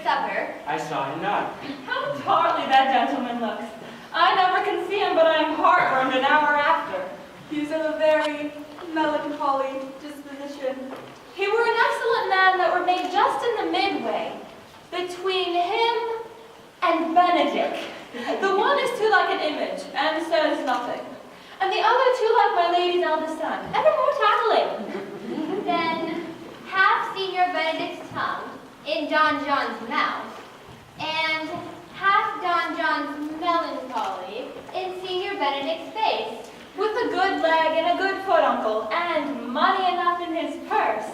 supper. I saw him not. How tartly that gentleman looks. I never can see him, but I am heartburned an hour after. He's of a very melancholy disposition. He were an excellent man that were made just in the midway between him and Benedict. The one is too like an image and says nothing, and the other too like my lady's eldest son, ever more tattling. Then have Senior Benedict's tongue in Don John's mouth, and half Don John's melancholy in Senior Benedict's face. With a good leg and a good foot, uncle, and money enough in his purse,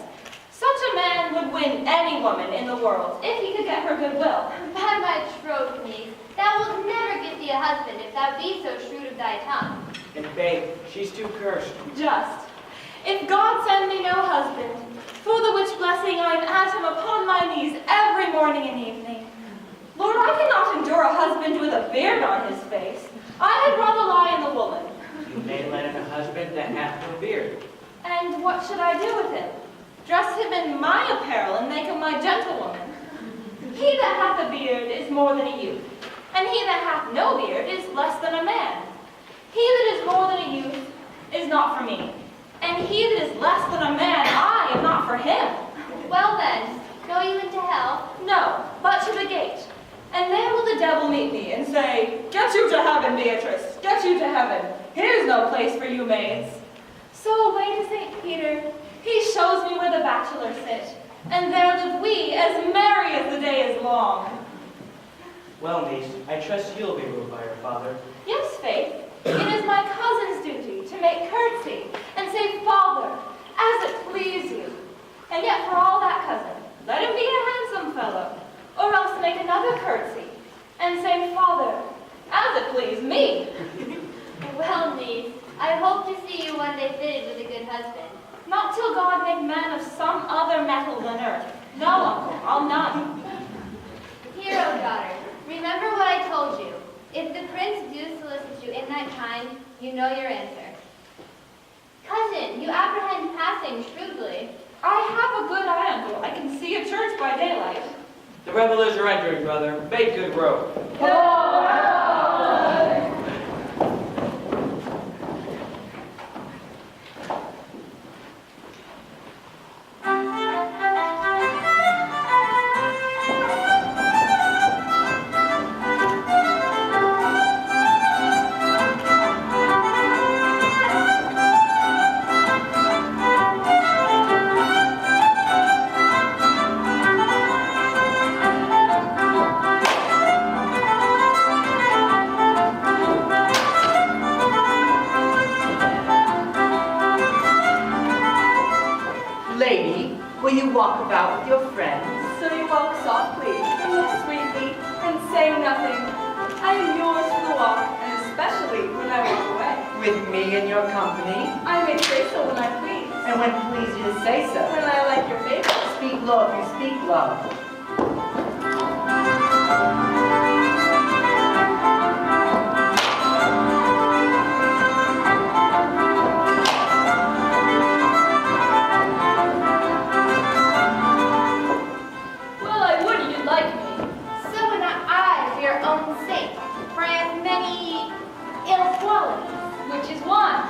such a man would win any woman in the world, if he could get her goodwill. By my troth, niece, thou wilt never get thee a husband if thou be so shrewd of thy tongue. In faith, she's too cursed. Just, if God send me no husband, for the which blessing I am at him upon my knees every morning and evening. Lord, I cannot endure a husband with a beard on his face. I had rather lie in the woman. You may let him a husband that hath no beard. And what should I do with him? Dress him in my apparel and make him my gentlewoman. He that hath a beard is more than a youth, and he that hath no beard is less than a man. He that is more than a youth is not for me, and he that is less than a man, I am not for him. Well then, go you into hell? No, but to the gate. And there will the devil meet me and say, Get you to heaven, Beatrice, get you to heaven. Here's no place for you maids. So away to St. Peter, he shows me where the bachelors sit, and there live we as merry as the day is long. Well, niece, I trust you'll be ruled by your father. Yes, Faith, it is my cousin's duty to make curtsy and say, Father, as it please you. And yet for all that, cousin, let him be a handsome fellow, or else make another curtsy and say, Father, as it please me. Well, niece, I hope to see you one day fitted with a good husband. Not till God make man of some other metal than earth. No, uncle, I'll none. Hear, O daughter, remember what I told you. If the prince do solicit you in that kind, you know your answer. Cousin, you apprehend passing shrewdly. I have a good eye, uncle. I can see a church by daylight. The revelers are entering, brother. Make good road. Lady, will you walk about with your friends? So you walk softly, and look sweetly, and say nothing. I am yours for the walk, and especially when I walk away. With me in your company? I may say so when I please. And when please you to say so? When I like your favor. Speak low if you speak low. Well, I would you'd like me. So would not I for your own sake, for I have many ill qualities. Which is one.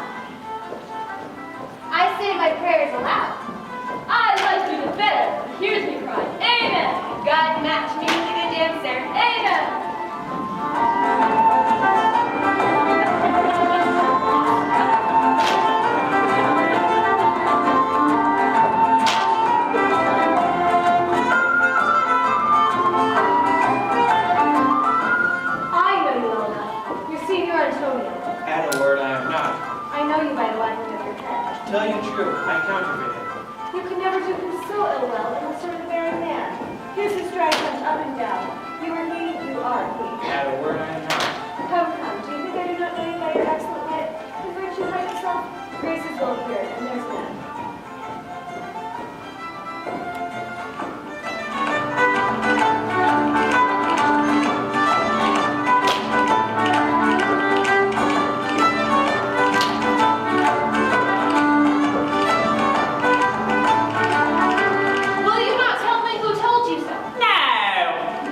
I say my prayers aloud. I like you the better. Here's me cry. Amen. God match me with a good dancer. Amen. I know you well enough. You're Senior Antonio. Add a word I am not. I know you by the lighting of your head. To tell you true, I counterfeit him. You could never do him so ill well in the sort of the very man. Here's his dry punch up and down. You are he, you are he. Add a word I am not. Come, come, do you think I do not know you by your excellent wit? The virtue by yourself? Grace is well appeared, and there's man. Will you not tell me who told you so? No!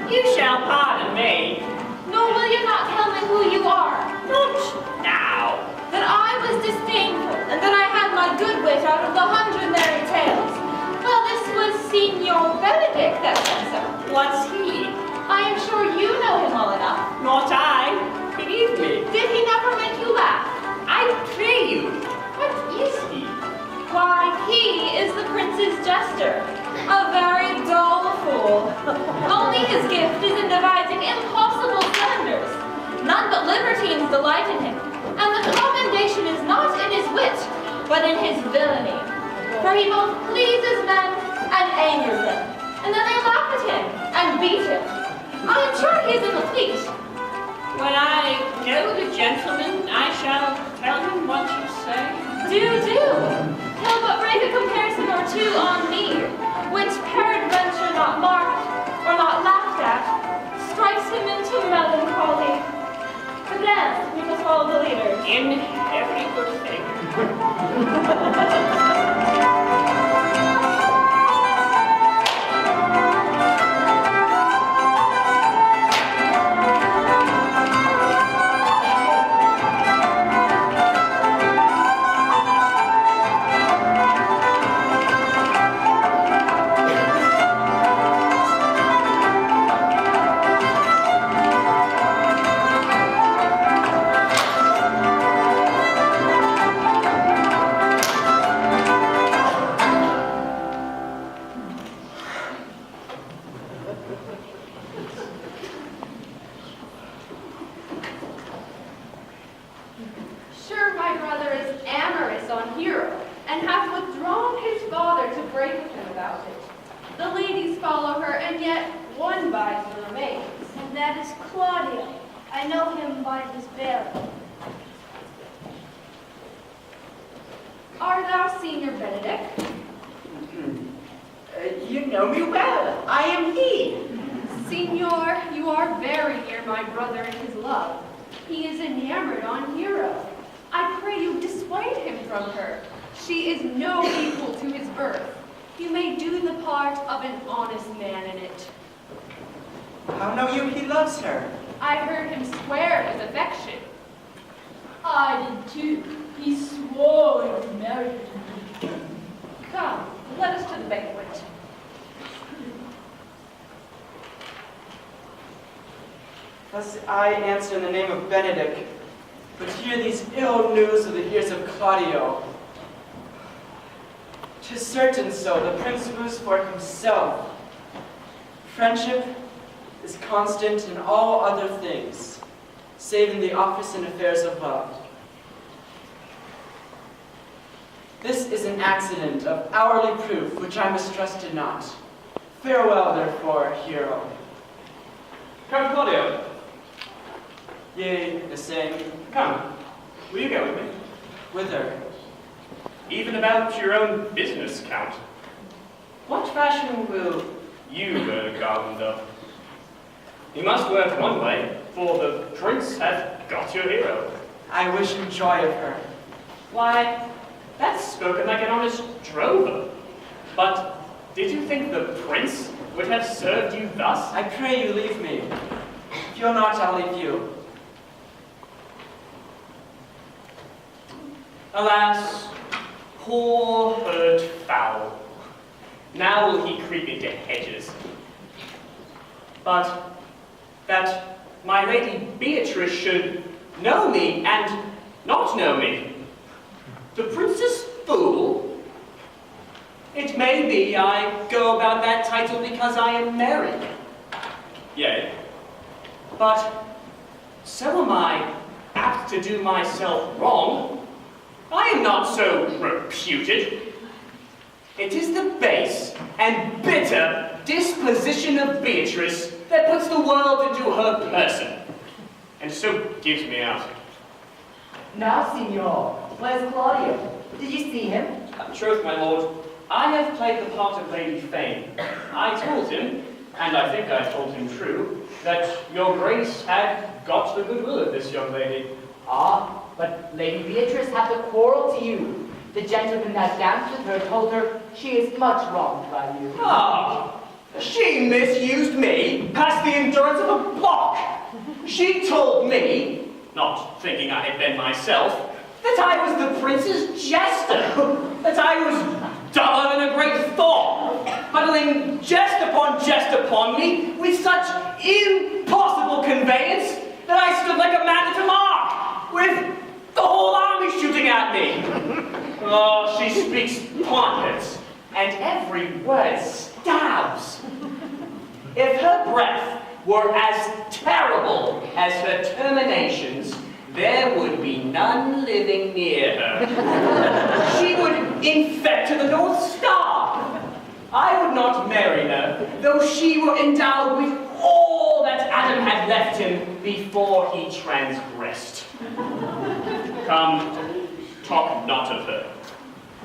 out of the 100 merry tales. Well, this was Signor Benedict that said so. What's he? I am sure you know him well enough. Not I. Believe me. Did he never make you laugh? I pray you. What is he? Why, he is the prince's jester. A very dull fool. Only his gift is in devising impossible slanders. None but libertines delight in him. And the commendation is not in his wit, but in his villainy. For he both pleases men and angers them. And then they laugh at him and beat him. I am sure he is in the fleet. When I know the gentleman, I shall tell him what you say. Do. He'll but break a comparison or two on me, which peradventure not marked or not laughed at, strikes him into melancholy. But then, we must follow the leader. In every good thing. Sure, my brother is amorous on Hero, and hath withdrawn his father to break with him about it. The ladies follow her, and yet one buys the remains. And that is Claudio. I know him by his bearing. Art thou Senior Benedict? You know me well. I am he. Signor, you are very near my brother in his love. He is enamored on Hero. I pray you dissuade him from her. She is no equal to his birth. You may do the part of an honest man in it. How know you he loves her? I heard him swear his affection. I did too. He swore he was married to me. Come, let us to the banquet. Thus I answer in the name of Benedict, but hear these ill news of the ears of Claudio. 'Tis certain so, the prince woos for himself. Friendship is constant in all other things, save in the office and affairs of love. This is an accident of hourly proof, which I mistrusted not. Farewell, therefore, Hero. Count Claudio, Yea, the same. come. Will you go with me? Whither? Even about your own business, Count. What fashion will... You were gardened up. You must work one way, for the prince hath got your hero. I wish him joy of her. Why, that's spoken like an honest drover. But did you think the prince would have served you thus? I pray you leave me. If you'll not, I'll leave you. Alas, poor herd fowl. Now will he creep into hedges. But that my lady Beatrice should know me and not know me. The princess fool? It may be I go about that title because I am married. Yea. But so am I apt to do myself wrong. I am not so reputed. It is the base and bitter disposition of Beatrice that puts the world into her person, and so gives me out. Now, Signor, where's Claudio? Did you see him? Troth, my lord, I have played the part of Lady Fame. I told him, and I think I told him true, that your grace had got the goodwill of this young lady. Ah, but Lady Beatrice hath a quarrel to you. The gentleman that danced with her told her she is much wronged by you. Ah, she misused me past the endurance of a block. She told me, not thinking I had been myself, that I was the prince's jester, that I was duller than a great Thor, huddling jest upon me with such impossible conveyance that I stood like a man at a mark, with the whole army shooting at me. Oh, she speaks pompous, and every word stabs. If her breath were as terrible as her terminations, there would be none living near her. She would infect to the North Star. I would not marry her, though she were endowed with all that Adam had left him before he transgressed. Come, talk not of her.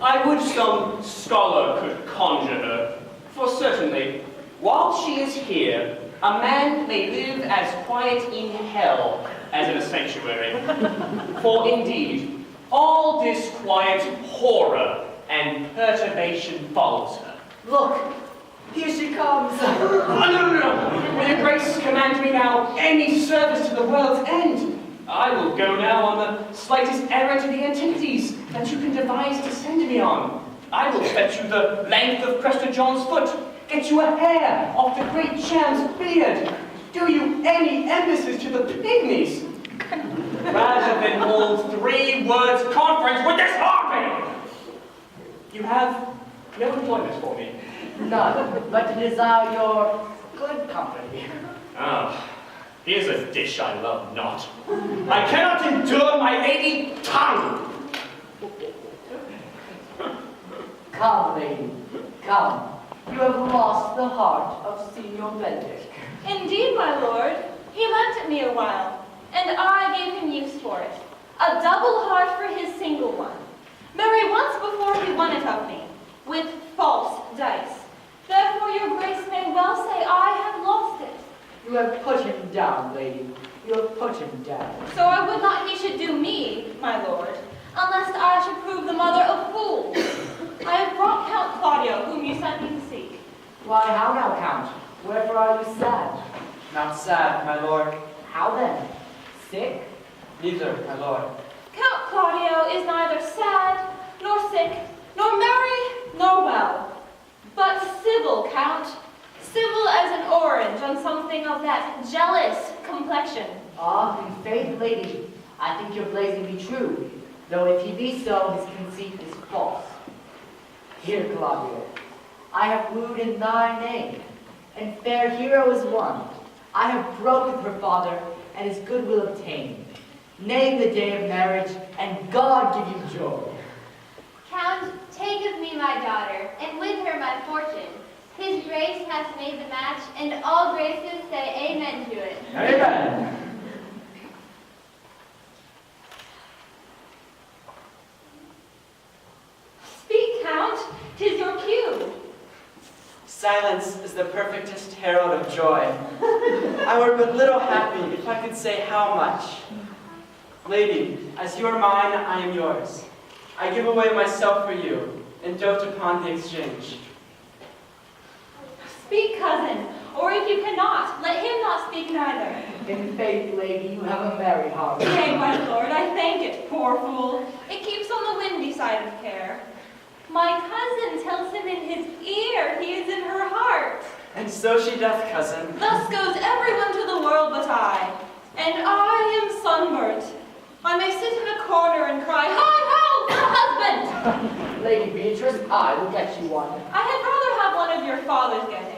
I would some scholar could conjure her, for certainly, while she is here, a man may live as quiet in hell as in a sanctuary. For indeed, all disquiet, horror, and perturbation follows her. Look, here she comes. No. May your grace command me now any service to the world's end. I will go now on the slightest errand to the Antipodes that you can devise to send me on. I will fetch you the length of Prester John's foot, get you a hair off the great Cham's beard, do you any embassies to the pygmies, rather than hold 3 words conference with this army. You have no employment for me. None, but to desire your good company. Ah, here's a dish I love not. I cannot endure my lady tongue. Come, lady, come. You have lost the heart of Signor Benedict. Indeed, my lord, he lent it me a while, and I gave him use for it. A double heart for his single one. Marry once before he won it of me, with false dice. Therefore your grace may well say I have lost it. You have put him down, lady. You have put him down. So I would not he should do me, my lord, unless I should prove the mother of fools. I have brought Count Claudio, whom you sent me to seek. Why, how now, Count? Wherefore are you sad? Not sad, my lord. How then? Sick? Neither, my lord. Count Claudio is neither sad, nor sick, nor merry, nor well, but civil, Count. Civil as an orange on something of that jealous complexion. Ah, in faith, lady, I think your blazing be true, though if he be so, his conceit is false. Here, Claudio, I have wooed in thy name, and fair hero is won. I have broke with her father, and his goodwill obtained. Name the day of marriage, and God give you joy. Count, take of me my daughter, and with her my fortune. His grace hath made the match, and all graces say amen to it. Amen. Speak, Count, 'tis your cue. Silence is the perfectest herald of joy. I were but little happy if I could say how much. Lady, as you are mine, I am yours. I give away myself for you, and dote upon the exchange. Speak, cousin, or if you cannot, let him not speak neither. In faith, lady, you have a merry heart. Yea, my lord, I thank it, poor fool. It keeps on the windy side of care. My cousin tells him in his ear he is in her heart. And so she doth, cousin. Thus goes everyone to the world but I. And I am sunburnt. I may sit in a corner and cry, hi-ho, for a husband! Lady Beatrice, I will get you one. I had rather have one of your father's getting.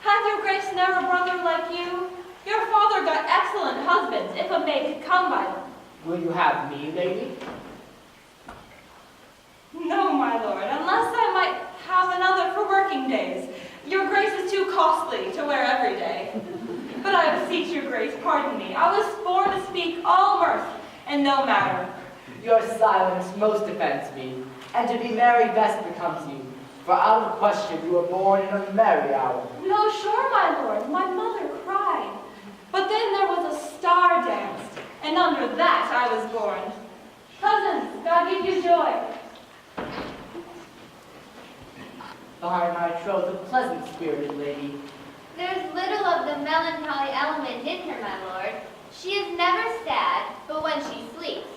Hath your grace ne'er a brother like you? Your father got excellent husbands, if a maid could come by them. Will you have me, lady? No, my lord, unless I might have another for working days. Your grace is too costly to wear every day. But I beseech your grace, pardon me. I was born to speak all mirth and no matter. Your silence most offends me, and to be merry best becomes you. For out of question you were born in a merry hour. No, sure, my lord, my mother cried. But then there was a star danced, and under that I was born. Cousins, God give you joy. By my troth, a pleasant-spirited lady. There's little of the melancholy element in her, my lord. She is never sad, but when she sleeps.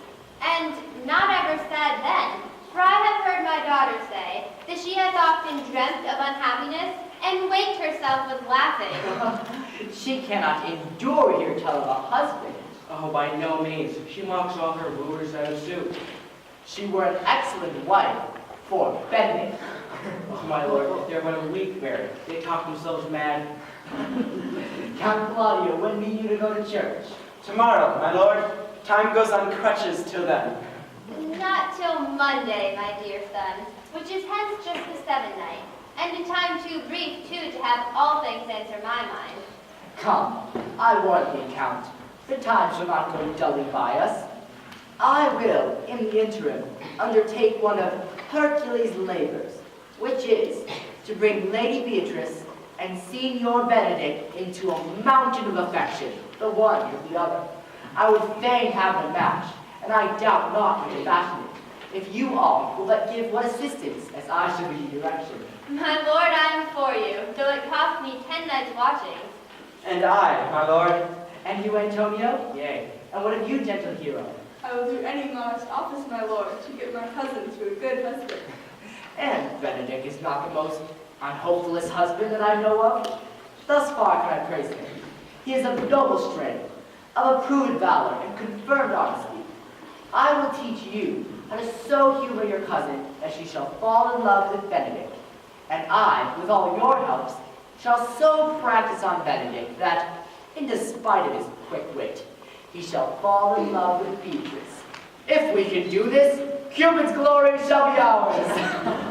and not ever sad then. For I have heard my daughter say that she has often dreamt of unhappiness and waked herself with laughing. She cannot endure your tell of a husband. Oh, by no means. She mocks all her wooers out of suit. She were an excellent wife for Benedict. Oh, my lord, they're but a week married. They talk themselves mad. Count Claudio, when mean you to go to church? Tomorrow, my lord. Time goes on crutches till then. Not till Monday, my dear son, which is hence just the seventh night, and a time too brief, too, to have all things enter my mind. Come, I warn thee, Count. The time shall not go dully by us. I will, in the interim, undertake one of Hercules' labors, which is to bring Lady Beatrice and Signor Benedict into a mountain of affection, the one or the other. I would fain have them match, and I doubt not you will fashion it, if you all will but give what assistance as I shall be your direction. My lord, I am for you, though it cost me 10 nights' watching. And I, my lord. And you, Antonio? Yea. And what of you, gentle hero? I will do any modest office, my lord, to get my cousin to a good husband. And Benedict is not the most unhopefulest husband that I know of. Thus far can I praise him. He is of noble strength, of approved valor, and confirmed honesty. I will teach you how to so humor your cousin that she shall fall in love with Benedict. And I, with all your helps, shall so practice on Benedict that, in despite of his quick wit, he shall fall in love with Beatrice. If we can do this, Cupid's glory shall be ours.